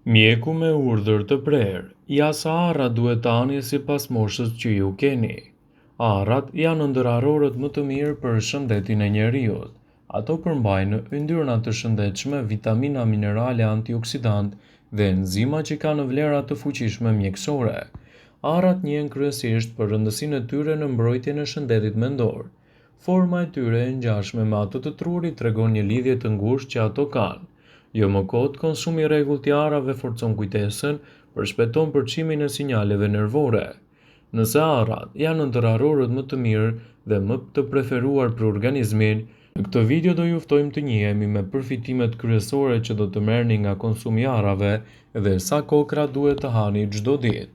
Mjeku me urdhër të prerë, ja sa arrat duhet tani sipas moshës që ju keni. Arrat janë ndërarorët më të mirë për shëndetin e njeriut. Ato përmbajnë yndyrna të shëndetshme, vitamina, minerale, antioksidant dhe enzima që kanë vlera të fuqishme mjekësore. Arrat njihen kryesisht për rëndësinë e tyre në mbrojtjen e shëndetit mendor. Forma e tyre e ngjashme me atë të trurit tregon një lidhje të ngushtë që ato kanë. Jo më kot, konsumi i rregullt i arrave forcon kujtesën, përshpejton përçimin e sinjaleve nervore. Nëse arrat janë ndërarorët më të mirë dhe më të preferuar për organizmin, në këtë video do ju ftojmë të njihemi me përfitimet kryesore që do të merrni nga konsumi i arrave dhe sa kokra duhet të hani çdo ditë.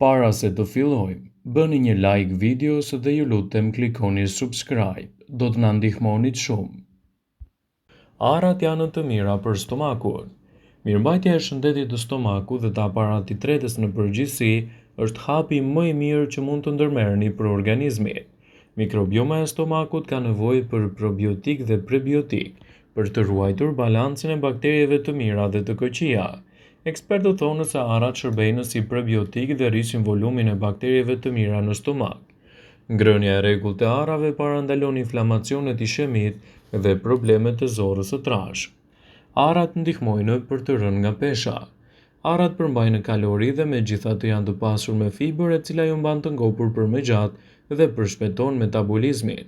Para se të fillojmë, bëni një like videos dhe ju lutem klikoni subscribe, do të na ndihmonit shumë. Arrat janë të mira për stomakun. Mirëmbajtja e shëndetit të stomakut dhe të aparatit tretës në përgjithësi është hapi më i mirë që mund të ndërmerrni për organizmin. Mikrobioma e stomakut ka nevojë për probiotik dhe prebiotik për të ruajtur balancin e bakterieve të mira dhe të këqija. Ekspertët thonë se arrat shërbejnë si prebiotik dhe rrisin volumin e bakterieve të mira në stomak. Ngrënia e rregullt e arrave parandalon inflamacionet i shemit dhe problemet e zorrës së trashë. Arrat ndihmojnë për të rënë nga pesha. Arrat përmbajnë kalori dhe megjithatë janë të pasur me fiber e cila ju mban të ngopur për më gjatë dhe përshpejton metabolizmin.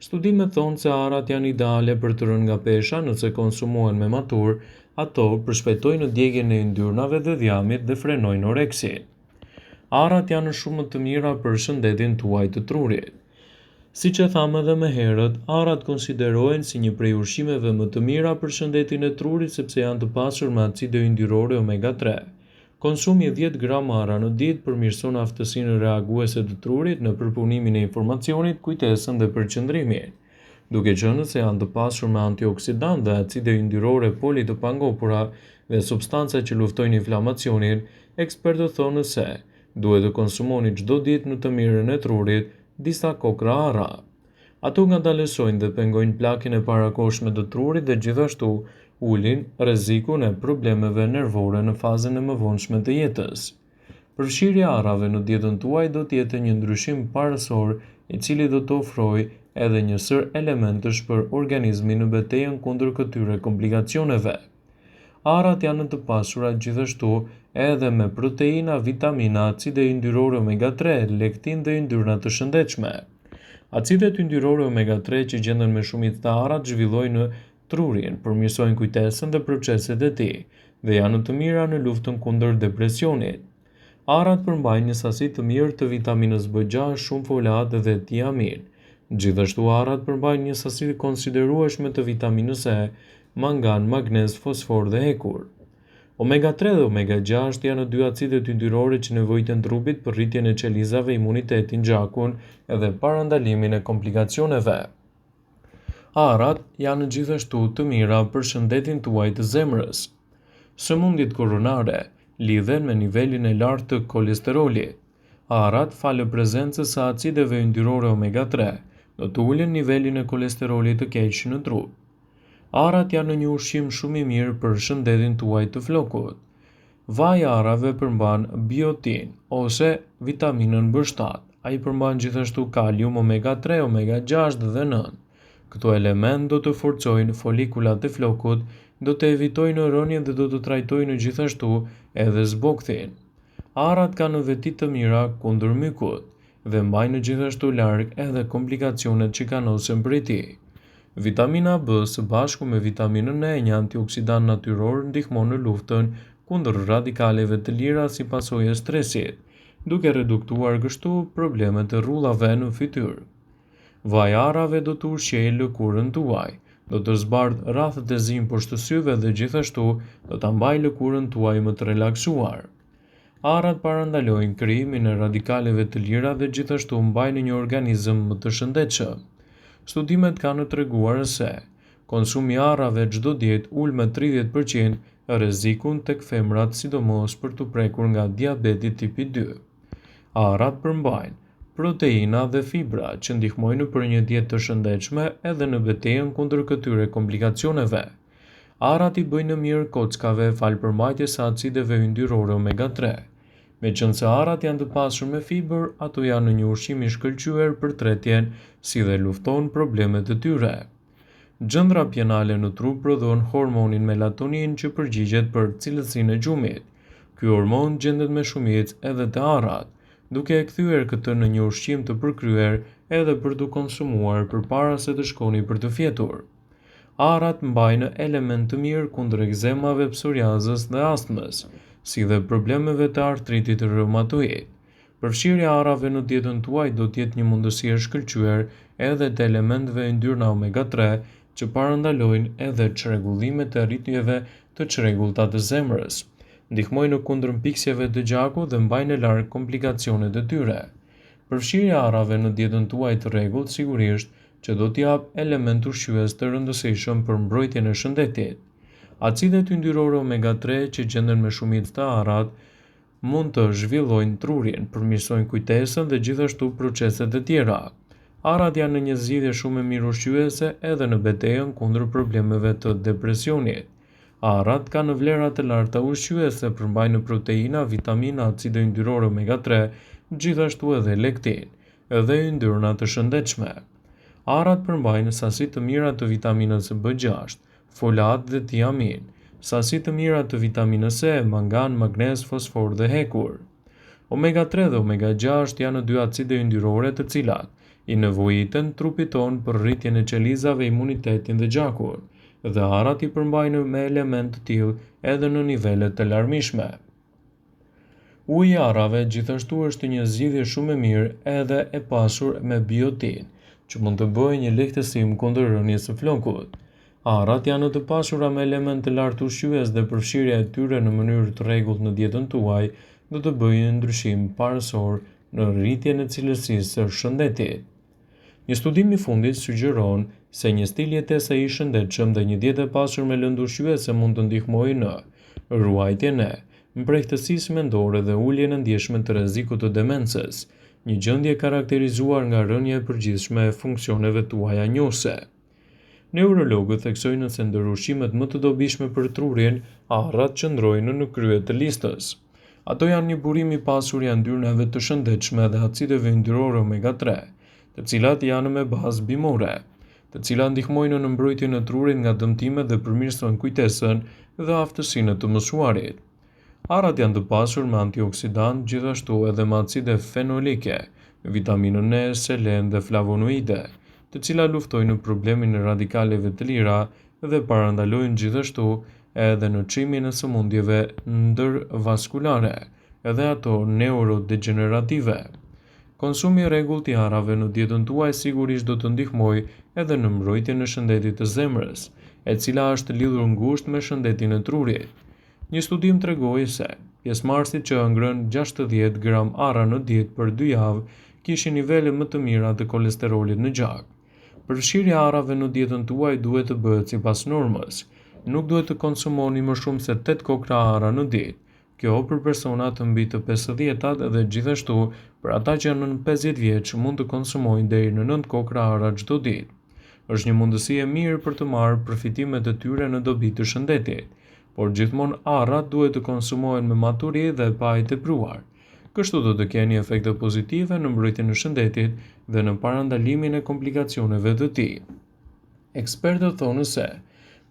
Studimet thonë se arrat janë ideale për të rënë nga pesha nëse konsumohen me matur, ato përshpejtojnë djegjen e yndyrnave dhe dhjamit dhe frenojnë oreksin. Arrat janë shumë të mira për shëndetin tuaj të trurit. Siç e thamë edhe më herët, arrat konsiderohen si një prej ushqimeve më të mira për shëndetin e trurit sepse janë të pasur me acide yndyrore omega 3. Konsumi 10 gram arra në ditë përmirëson aftësinë reaguese të trurit në përpunimin e informacionit, kujtesën dhe përqendrimin. Duke qenë se janë të pasur me antioksidant dhe acide yndyrore poli të pangopura dhe substanca që luftojnë inflamacionin, ekspertët thonë se duhet të konsumoni çdo ditë në të mirën e trurit disa kokra arra. Ato ngadalësojnë dhe pengojnë plakjen e parakohshme të trurit dhe gjithashtu ulin rrezikun e problemeve nervore në fazën e mëvonshme të jetës. Përfshirja e arrave në dietën tuaj do të jetë një ndryshim parësor i cili do të ofrojë edhe një sër elementësh për organizmin në betejën kundër këtyre komplikacioneve. Arrat janë të pasura gjithashtu edhe me proteina, vitamina, acide yndyrore omega 3, lektin dhe yndyrna të shëndetshme. Acidet yndyrore omega 3 që gjenden me shumicë të arrat zhvillojnë trurin, përmirësojnë kujtesën dhe proceset e tij dhe janë të mira në luftën kundër depresionit. Arrat përmbajnë një sasi të mirë të vitaminës B6, shumë folat dhe tiamin. Gjithashtu arrat përmbajnë një sasi konsiderueshme të vitaminës E, mangan, magnez, fosfor dhe hekur. Omega 3 dhe omega 6 janë dy acidet yndyrore që nevojiten trupit për rritjen e qelizave, imunitetin, gjakun edhe parandalimin e komplikacioneve. Arrat janë gjithashtu të mira për shëndetin tuaj të zemrës. Sëmundjet koronare lidhen me nivelin e lartë të kolesterolit. Arrat, falë prezencës së acideve yndyrore omega 3, do të ulin nivelin e kolesterolit të keq në trup. Arrat janë një ushqim shumë i mirë për shëndetin tuaj të flokut. Vaji i arrave përmban biotin ose vitaminën B7. Ai përmban gjithashtu kalium, omega 3, omega 6 dhe 9. Këto elementë do të forcojnë folikulat e flokut, do të evitojnë rënien dhe do të trajtojnë gjithashtu edhe zbokthin. Arrat kanë veti të mira kundër mykut dhe mbajnë gjithashtu larg edhe komplikacionet që kanosen prej tij. Vitamina B së bashku me vitaminën E, një antioksidant natyror, ndihmon në luftën kundër radikaleve të lira si pasojë e stresit, duke reduktuar kështu problemet e rrullave në fytyrë. Vaji i arrave do të ushqejë lëkurën tuaj, do të zbardhë rrafët e zi poshtë syve dhe gjithashtu do ta mbajë lëkurën tuaj më të relaksuar. Arrat parandalojnë krijimin e radikaleve të lira dhe gjithashtu mbajnë një organizëm më të shëndetshëm. Studimet kanë treguar se konsumi i arrave çdo ditë ul me 30% rrezikun tek femrat, sidomos për të prekur nga diabeti tipi 2. Arrat përmbajnë proteina dhe fibra që ndihmojnë për një dietë të shëndetshme edhe në betejën kundër këtyre komplikacioneve. Arat i bëjnë mirë kockave falë përmbajtjes së acideve yndyrore omega 3. Meqense arat janë të pasur me fibër, ato janë në një ushqim i shkëlqyer për tretjen, si dhe lufton problemet e tyre. Gjëndra pjenale në trup prodhon hormonin melatonin që përgjigjet për cilësinë e gjumit. Ky hormon gjendet me shumicë edhe te arrat, duke e kthyer këtë në një ushqim të përkryer edhe për të konsumuar përpara se të shkoni për të fjetur. Arrat mbajnë element të mirë kundër ekzemave, psoriazës dhe astmës, si dhe problemeve të artritit reumatoid. Përfshirja e arrave në dietën tuaj do të jetë një mundësi e shkëlqyer edhe të elementeve yndyrna omega 3 që parandalojnë edhe çrregullimet e ritmeve të çrregullta të zemrës, ndihmojnë në kundërmpiksjeve të gjakut dhe mbajnë larg komplikacionet e tyre. Përfshirja e arrave në dietën tuaj të rregullt sigurisht që do t'i jap element ushqyes të rëndësishëm për mbrojtjen e shëndetit. Acidet yndyrore omega 3 që gjenden me shumicë të arrat mund të zhvillojnë trurin, përmirësojnë kujtesën dhe gjithashtu proceset e tjera. Arrat janë në një zgjidhje shumë e mirë ushqyese edhe në betejën kundër problemeve të depresionit. Arrat kanë vlera të larta ushqyese, përmbajnë proteina, vitamina, acide yndyrore omega 3, gjithashtu edhe lektin, edhe yndyrna të shëndetshme. Arrat përmbajnë sasi të mira të vitaminës B6, folat dhe tiamin, sasi të mira të vitaminës C, mangan, magnez, fosfor dhe hekur. Omega 3 dhe omega 6 janë dy acide yndyrore të cilat i nevojiten trupit ton për rritjen e qelizave, imunitetin dhe gjakun, dhe arrat i përmbajnë me element të tillë edhe në nivele të larmishme. Uji i arrave gjithashtu është një zgjidhje shumë e mirë edhe e pasur me biotin, që mund të bëjë një lehtësim kundër rënies së flokut. Arrat janë të pasura me element të lartë ushqyes dhe përfshirja e tyre në mënyrë të rregullt në dietën tuaj do të bëjë një ndryshim parësor në rritjen e cilësisë së shëndetit. Një studim i fundit sugjeron se një stil jetese i shëndetshëm dhe një dietë e pasur me lëndë ushqyese mund të ndihmojë në ruajtjen e mbrehtësisë mendore dhe uljen e ndjeshme të rrezikut të demencës, një gjendje karakterizuar nga rënja e përgjithshme e funksioneve tuaja njohëse. Neurologët theksojnë se ndër ushqimet më të dobishme për trurin, arrat qëndrojnë në krye të listës. Ato janë një burim i pasur i yndyrnave të shëndetshme dhe acideve yndyrore omega 3, të cilat janë me bazë bimore, të cilat ndihmojnë në mbrojtjen e trurit nga dëmtimet dhe përmirësojnë kujtesën dhe aftësinë të mësuarit. Arrat janë të pasur me antioksidant, gjithashtu edhe me acide fenolike, vitaminën E, selen dhe flavonoide, të cilat luftojnë problemin e radikaleve të lira dhe parandalojnë gjithashtu edhe në çmimin e sëmundjeve ndërvaskulare, edhe ato neurodegenerative. Konsumi i rregullt i arrave në dietën tuaj sigurisht do të ndihmojë edhe në mbrojtjen e shëndetit të zemrës, e cila është lidhur ngushtë me shëndetin e trurit. Një studim tregoi se pjesëmarrësit që ëngrën 60 gram arra në ditë për 2 javë kishin nivele më të mira të kolesterolit në gjak. Përfshirja e arrave në dietën tuaj duhet të bëhet sipas normës. Nuk duhet të konsumoni më shumë se 8 kokra arra në ditë. Kjo për persona të mbi të 50-tat dhe gjithashtu për ata që janë nën 50 vjeç mund të konsumojnë deri në 9 kokra arra çdo ditë. Është një mundësi e mirë për të marrë përfitimet e tyre në dobi të shëndetit, por gjithmonë arrat duhet të konsumohen me maturi dhe pa i tepruar. Kështu do të keni efekte pozitive në mbrojtjen e shëndetit dhe në parandalimin e komplikacioneve të tij. Ekspertët thonë se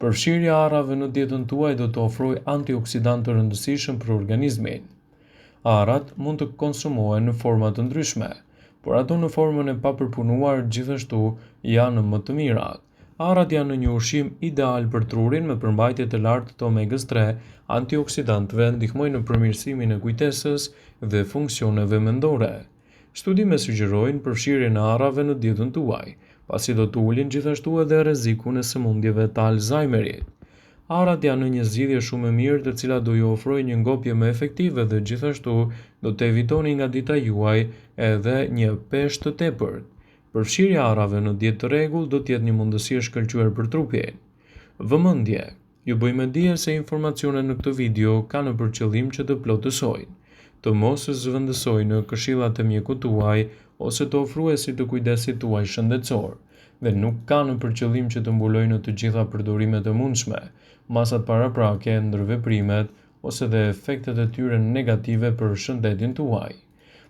përfshirja e arrave në dietën tuaj do të ofrojë antioksidant të rëndësishëm për organizmin. Arrat mund të konsumohen në forma të ndryshme, por ato në formën e papërpunuar gjithashtu janë më të mirat. Arrat janë një ushqim ideal për trurin me përmbajtje të lartë të omegës 3, antioksidantëve, ndihmojnë në përmirësimin e kujtesës dhe funksioneve mendore. Studime sugjerojnë përfshirjen e arrave në dietën tuaj, pasi do të ulin gjithashtu edhe rrezikun e sëmundjeve të Alzheimerit. Arrat janë një zgjidhje shumë e mirë, të cilat do ju ofrojë një ngopje më efektive dhe gjithashtu do të evitoni nga dita juaj edhe një peshë të tepërt. Përfshirja e arrave në dietë të rregullt do të jetë një mundësi e shkëlqyer për trupin. Vëmendje. Ju bëjmë dije se informacionet në këtë video kanë për qëllim që të plotësojnë, të mos zëvendësojnë këshillat e mjekut tuaj ose të ofruesit të kujdesit tuaj shëndetësor, dhe nuk kanë për qëllim që të mbulojnë të gjitha përdorimet e mundshme, masat paraprake, ndërveprimet ose dhe efektet e tyre negative për shëndetin tuaj.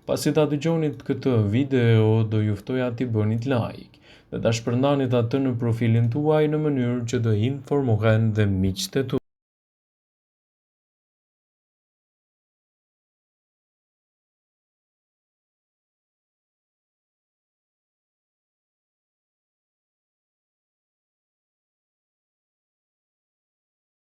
Pasi ta dëgjoni këtë video, do ju ftoja t'i bënit like dhe ta shpërndanit atë në profilin tuaj në mënyrë që të informohen dhe miqtë tuaj.